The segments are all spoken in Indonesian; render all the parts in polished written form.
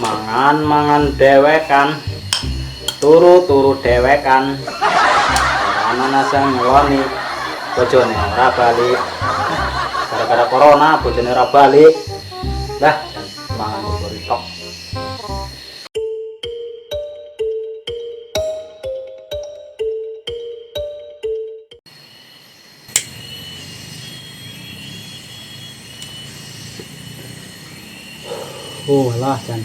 mangan dewekan, turu dewekan. Karena nasa ngeloni bojone ora balik. Gara-gara corona bojone ora balik. Dah, mangan bubur tok. Oh lah Jan,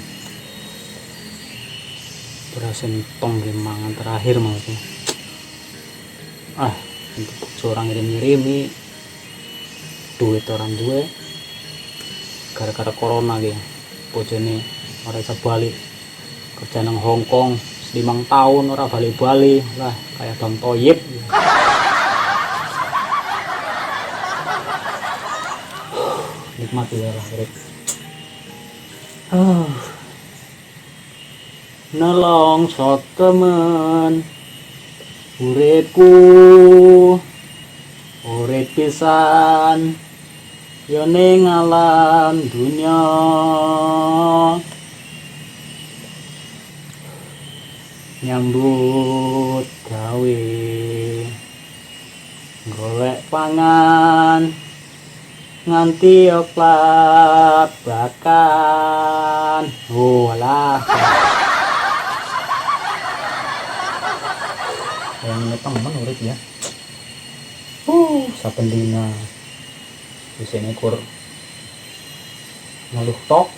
berasa tong mangan terakhir maksudnya. Untuk seorang ngirim-ngirimi duit orang duwe gara-gara corona gitu. Bojone ora bisa balik kerja nang Hong Kong 5 tahun ora balik-balik lah kayak Bang Toyib. Nikmati ya lah urip. Nelongso temen uripku, urip pisan yo ning alam dunya. Nyambut gawe golek pangan nganti oplat bakan. Walah yang temen urip ya. Saben dina disini kur ngeluh tok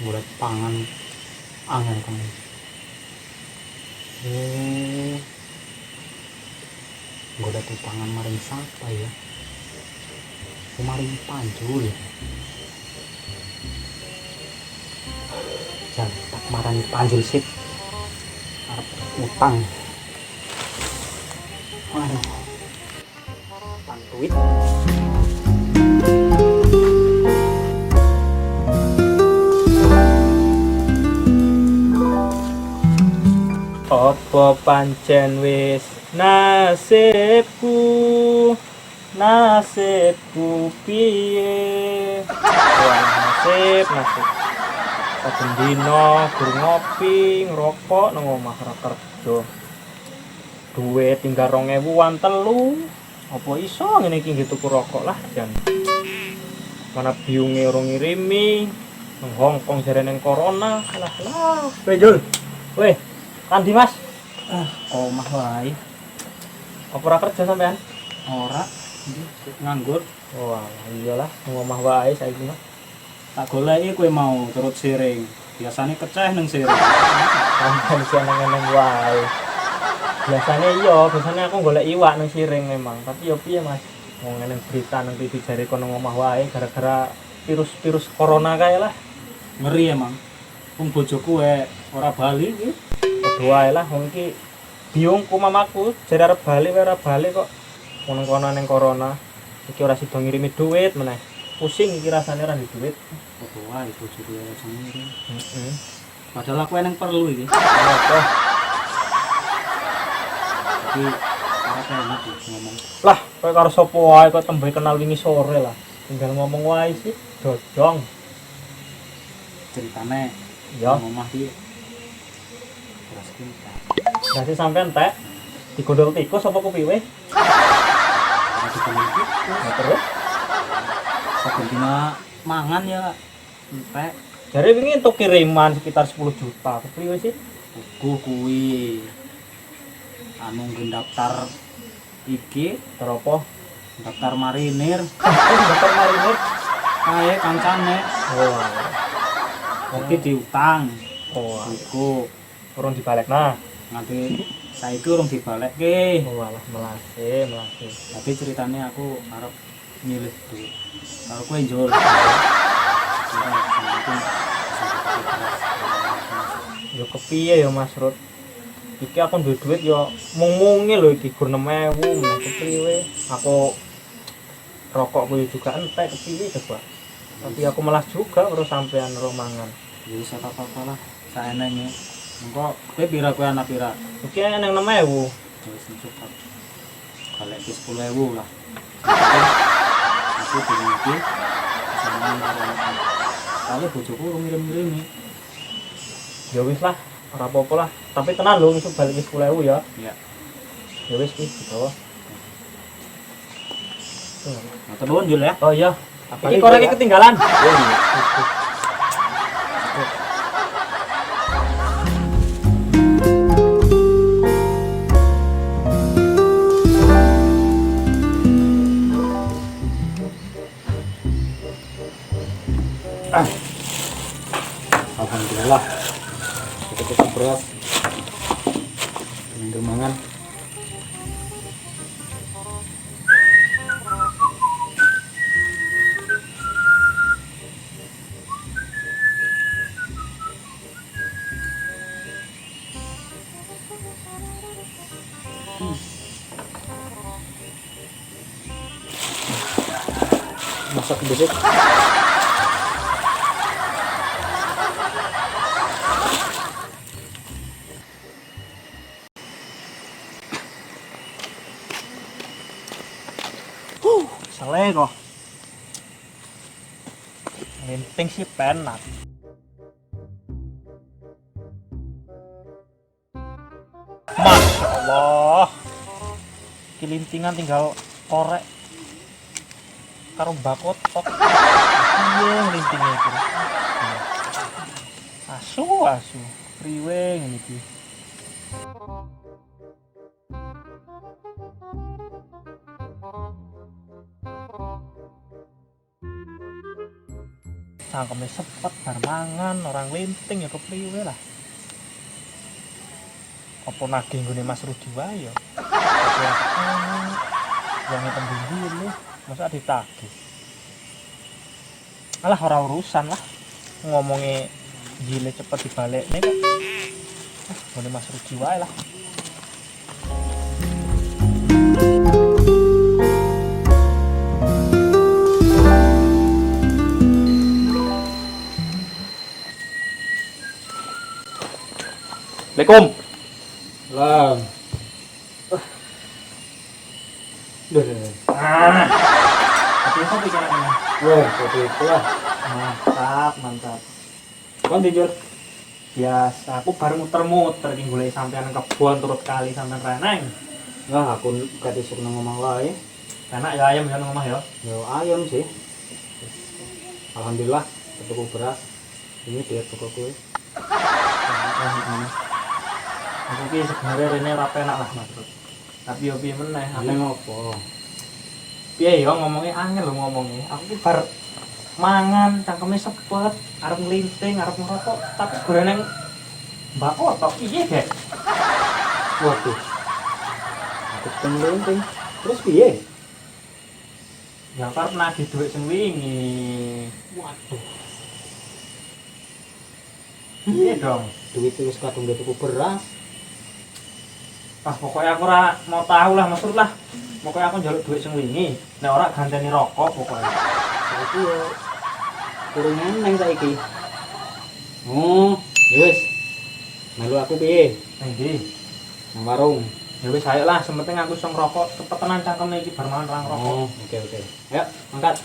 golek pangan angel kan. Golek pangan maring sapa ya? Maring Panjul. Jangan tak marani Panjul sip. Arep utang. Waduh. Utang duit. Apa pancen wis nasibku, nasibku piye? Wah, nasib. Saben dina gur ngopi, ngerokok nang omah ora kerja. Duit tinggal 2000-an telu. Apa iso ngene iki nggih tuku rokok lah jan. Mana biunge urung ngirimi nang Hong Kong jare nang corona. Lah. Benjol. Weh, Kandi Mas. Omah wae. Apa ora kerja sampean? Ora, nganggur. Wah, iyalah nang omah wae saiki mah. Tak goleki kowe mau turut siring. Biasane keceh nang siring. Sampeyan seneng-seneng wae. Biasanya aku golek iwak nang siring memang. Tapi yo piye Mas? Wong ngene berita nang TV jare kono omah wae gara-gara virus corona kae lah. Ngeri emang. Wong bojoku ora bali iki. Padha wae lah wong iki biungku mamaku jare arep bali ora bali kok. Kono-kono ning corona. Iki ora sida ngirimi duit meneh. Pusing iki rasane ora duit. Padha wae bojoku aja ngirim. Padahal aku eneng perlu iki. Tapi ora enak ngomong. Lah, kowe karo sapa wae kok tembe kenal wingi sore lah. Tinggal ngomong wae sih, dodong. Ceritane ya omah iki terus kita. Lah sih sampean teh digondol tikus apa kepiye? Terus saben dina mangan ya entek. Jare wingi entuk kiriman sekitar 10 juta. Kepiye sih? Kuwi anu daftar iki teropo daftar marinir. Daftar marinir kae kancane. Oke diutang. Iku urung dibalekna. Nganti saiki urung dibalekke. Walah melase. Tapi ceritane aku arep nyilih duit. Karo kowe njol. Yo kepiye ya Mas Rut? Iki aku duwe duit yo mung-mungi lho iki gur 6.000 meneh kepriwe. Aku rokok kuwi juga entek kepiye coba. Tapi aku malas juga urus sampean ro mangan. Ya wis apa-apa lah, saenenge. Engko kowe pira kowe anak pira? Iki nang 6.000. Wis cukup. Kalek 10.000 lah. Aku iki sama Soalnya bojoku ngirim-ngirimi. Ya wis lah, ora apa-apa lah. Tapi tenan lho iso balik 10.000 ya. Iya. Ya wis iki dibawa. Matur nuwun Jul ya. Oh iya. Apalagi Iki korek ya? ketinggalan. Oh iya. Alhamdulillah kita cukup beras minggu mangan. Masak besok. Saleh kok. Linting sih penak. Masya Allah. Kilintingan tinggal korek karo bakot tok. Iya lintingnya itu. Asu. Priwe ngene iki. Cangkeme sepet bar mangan orang linting ya kepriwe lah. Apa nagih nggone Mas Rudi wae ya. Yang pembimbing dulu masa ditagih. Alah ora urusan lah. Ngomongnya gile cepet dibalik nih kok. Nggone Mas Rudi wae lah. Assalamualaikum. Lah. Duh. Tapi apa pikirannya? Wah, kopi itu lah. Mantap. Kon dijul. Biasa, aku baru muter-muter iki golek sampean kebon turut kali sampean reneng. Nah, aku gak disuk nang omah wae. Enak ya ayam ya nang omah ya. Yo ayam sih. Alhamdulillah, tuku beras. Ini diet toko kowe. Aku ki sebenarnya rene ora penak lah Mas. Tapi yo piye meneh, Aneh ngopo? piye yo ngomongnya angel lho ngomongnya. Aku ki bar mangan cangkeme sepet, arep nglinting, arep ngerokok, tapi goreneng Mbak Otok piye, Dek? Waduh. Aku pengen. Terus piye? Ya karep nagih dhuwit sing wingi. Waduh. Piye dong? Duit wis kadung tuku beras. Ah pokoknya aku ora mau tahu lah maksud lah. Pokoknya aku njaluk dhuwit sing wingi. Nek ora ganteni rokok pokoknya. Saiki yo kurang neng saiki. Oh, ya wis. Melu aku piye? Nang ndi? Nang warung. Ya wis ayo lah, sementing aku iso ngerokok, cepet tenan cangkeme iki bar mangan rang rokok. Oh, oke. Ayo, angkat.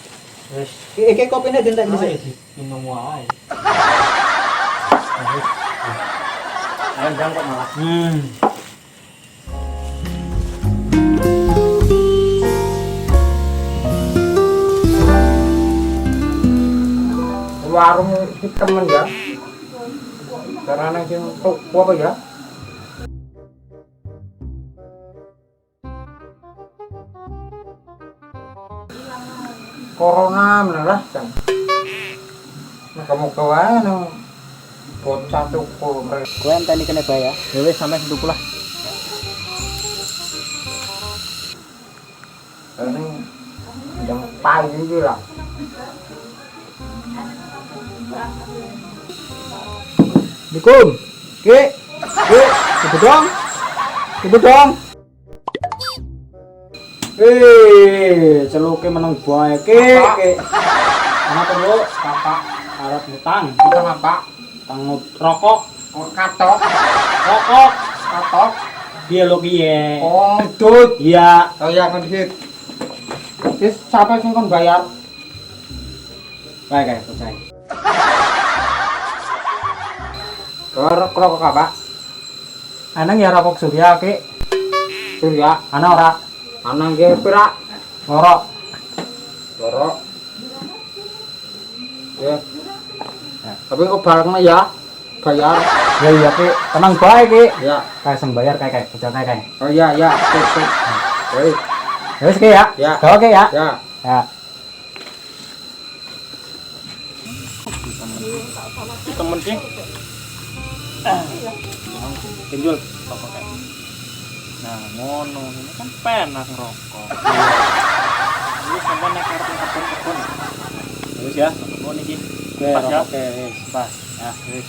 Wis, Iki kopine dientek bisa dhisik. minum wae. Nah, wis. Ayo ndang kok malah. Warung iki temen ya. Karena nang sing toko apa ya? Corona menerah kan. Kamu kawan nang bocah tuku. Kowe enteni kene bae ya. Ya wis sampe seduku lah. Ini yang pagi iki lah. Assalamualaikum. Ki. Coba dong. Celuke meneng bae ki. Ana perlu Bapak arep ngutang. Ngutang apa? Utang rokok. Katok. Rokok. Katok. Piye lo piye? Oh, dut. Iya. Oh iya kondisi. Wis siapa sing kon bayar? Baik, selesai. Rokok apa? Anang ya rokok Surya ki. Surya, Ana ora anang ge pira? loro. Loro. Ya. Tapi kok barangnya ya? Bayar. Ya iya ki, tenang bae ki. Ya. Kayak sembayar kayak bocah kayak. Oh iya ya. Sip. Baik. Ya wis ki ya. Ya. Gawe ki ya. Ya. Ya. Temen sih. Pinjul rokok kayak. Nah, ngono ini kan penak rokok. Ini sampai nek arep kebon-kebon. Wis ya, ngono iki. Pas ya. Oke, pas. Ya, wis.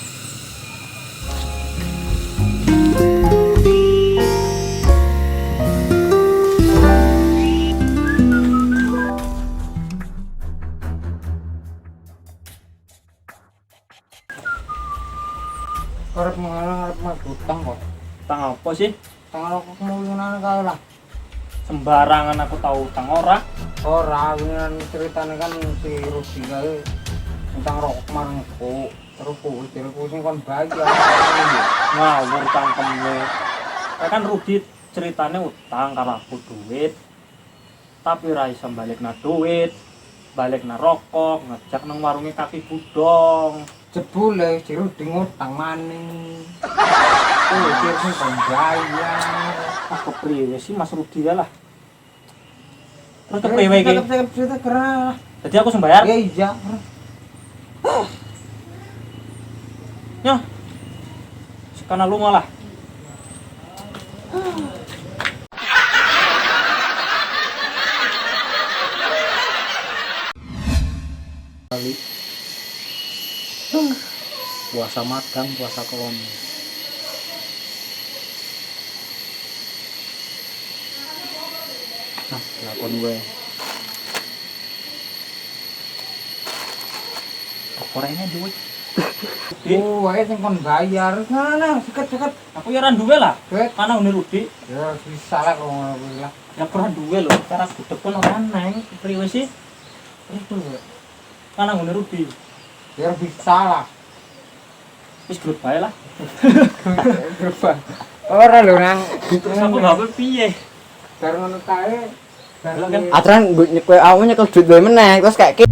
Arep mah utang kok. Utang apa sih? Tangan rokok mulunane kae lah. Sembarangan aku tahu utang ora. Ora wingan ceritane kan si Rudi kae utang rokok marangku. Terus diriku sing kon bayar. Ngawur cangkemmu. Kayak kan Rudi ceritanya utang karo aku duit. Tapi ra iso balikna duit. Balikna rokok, ngejak nang warunge kaki budong. Jebule si Rudi ngutang maning. Diri sing kon bayar. Ah kepriwe sih Mas Rudi ya lah. Terus kepriwe iki? Kita kerah. Jadi aku sembayar? Ya iya. Ya. Sekana lu malah. Kali. Puasa magang, puasa koloni. Nah, lakon gue. Korenya duit. Oh, wae sing kon bayar. Nah, seket-seket. Aku ya ora duwe lah. Duit. Mana ngene Rudi? Ya bisa lah kalau ngono kuwi lah. Ya ora duwe lho. Cara gudeg pun ora neng. Kepriwe sih? Itu. Mana ngene Rudi? Ya bisa lah. Wis grup bae lah. Ora lho nang. Terus aku ngabel piye? Bar ngono kae. Lho kan Aturan gue nyekel duit gue meneh terus kayak